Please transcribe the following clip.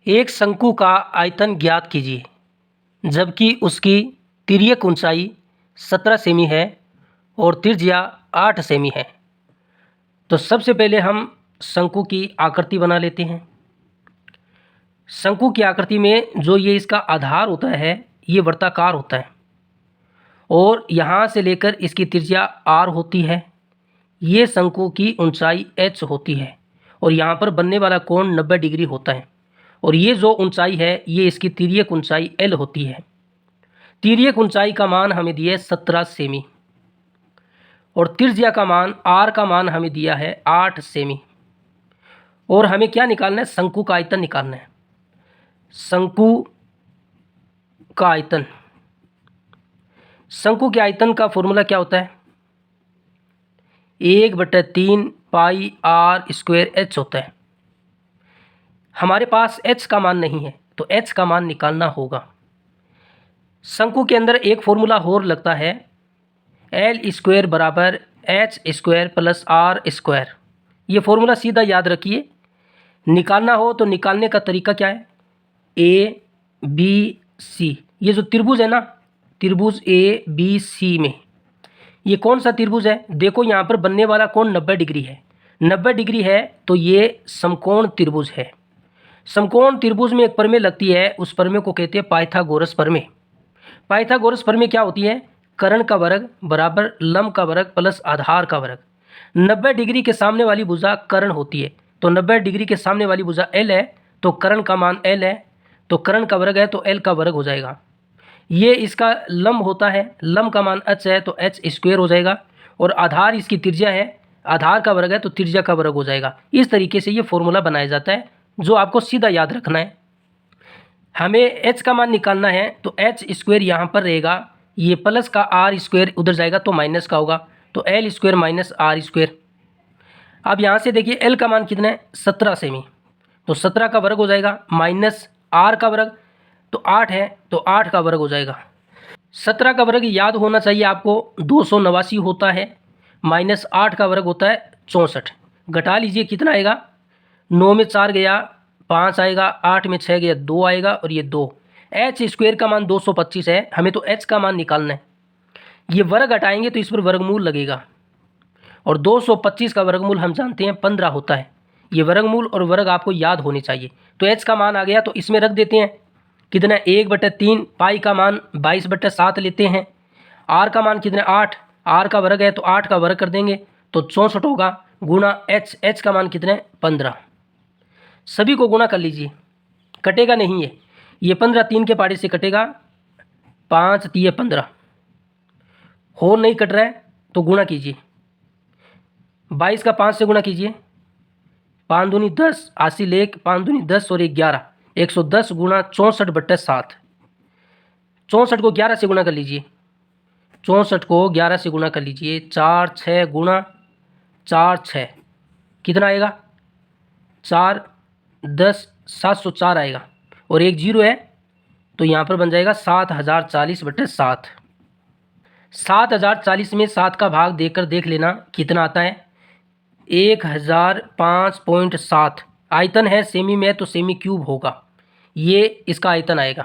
एक शंकु का आयतन ज्ञात कीजिए जबकि उसकी तिर्यक ऊंचाई 17 सेमी है और त्रिज्या 8 सेमी है। तो सबसे पहले हम शंकु की आकृति बना लेते हैं। शंकु की आकृति में जो ये इसका आधार होता है ये वृत्ताकार होता है और यहाँ से लेकर इसकी त्रिज्या r होती है। ये शंकु की ऊंचाई h होती है और यहाँ पर बनने वाला कोण 90 डिग्री होता है और ये जो ऊंचाई है ये इसकी तिर्यक ऊंचाई l होती है। तिर्यक ऊंचाई का मान हमें दिया है 17 सेमी और त्रिज्या का मान r का मान हमें दिया है 8 सेमी। और हमें क्या निकालना है? शंकु का आयतन निकालना है। शंकु का आयतन, शंकु के आयतन का फॉर्मूला क्या होता है? 1/3 पाई आर स्क्वायर एच होता है। हमारे पास h का मान नहीं है तो h का मान निकालना होगा। शंकु के अंदर एक फॉर्मूला और लगता है, एल स्क्वायर बराबर H square plus R square. ये फॉर्मूला सीधा याद रखिए। निकालना हो तो निकालने का तरीका क्या है? ए बी सी, ये जो त्रिभुज है ना, त्रिभुज ए बी सी में ये कौन सा त्रिभुज है? देखो यहाँ पर बनने वाला कोण 90 डिग्री है। 90 डिग्री है तो ये समकोण त्रिभुज है। समकोण त्रिभुज में एक प्रमेय लगती है, उस प्रमेय को कहते हैं पाइथागोरस प्रमेय। पाइथागोरस प्रमेय क्या होती है? कर्ण का वर्ग बराबर लंब का वर्ग प्लस आधार का वर्ग। 90 डिग्री के सामने वाली भुजा कर्ण होती है तो 90 डिग्री के सामने वाली भुजा एल है तो कर्ण का मान एल है तो कर्ण का वर्ग है तो एल का वर्ग हो जाएगा। ये इसका लंब होता है, लंब का मान h है तो h स्क्वायर हो जाएगा और आधार इसकी त्रिज्या है, आधार का वर्ग है तो त्रिज्या का वर्ग हो जाएगा। इस तरीके से ये फॉर्मूला बनाया जाता है जो आपको सीधा याद रखना है। हमें h का मान निकालना है तो h स्क्वायर यहाँ पर रहेगा, ये प्लस का r स्क्वायर उधर जाएगा तो माइनस का होगा तो L square minus R square. अब यहाँ से देखिए l का मान कितना है? 17 सेमी तो 17 का वर्ग हो जाएगा माइनस r का वर्ग तो 8 है तो 8 का वर्ग हो जाएगा। 17 का वर्ग याद होना चाहिए आपको 289 होता है, माइनस 8 का वर्ग होता है 64। घटा लीजिए कितना आएगा? 9 में 4 गया 5 आएगा, 8 में 6 गया 2 आएगा और ये 2। एच स्क्वायर का मान 225 है, हमें तो एच का मान निकालना है। ये वर्ग हटाएंगे तो इस पर वर्गमूल लगेगा और 225 का वर्गमूल हम जानते हैं 15 होता है। ये वर्गमूल और वर्ग आपको याद होने चाहिए। तो एच का मान आ गया तो इसमें रख देते हैं कितना? 1/3 पाई का मान 22/7 लेते हैं। आर का मान कितना? 8, आर का वर्ग है तो 8 का वर्ग कर देंगे तो 64 होगा गुणा एच, एच का मान कितना है? 15। सभी को गुणा कर लीजिए, कटेगा नहीं है, ये 15 3 के पाड़े से कटेगा, 5 3 15 हो नहीं कट रहा है तो गुणा कीजिए। 22 का 5 से गुणा कीजिए, 5 दूनी 10, 80 लेख 5 दूनी 10 और 11, 110 गुणा 64/7। 64 को 11 से गुणा कर लीजिए, 64 को 11 से गुणा कर लीजिए, 4 6 गुणा 4 6 कितना आएगा? 4 10 704 आएगा और एक जीरो है तो यहाँ पर बन जाएगा 7040/7। 7040 में 7 का भाग देकर देख लेना कितना आता है? 1005.7। आयतन है सेमी में तो सेमी क्यूब होगा, ये इसका आयतन आएगा।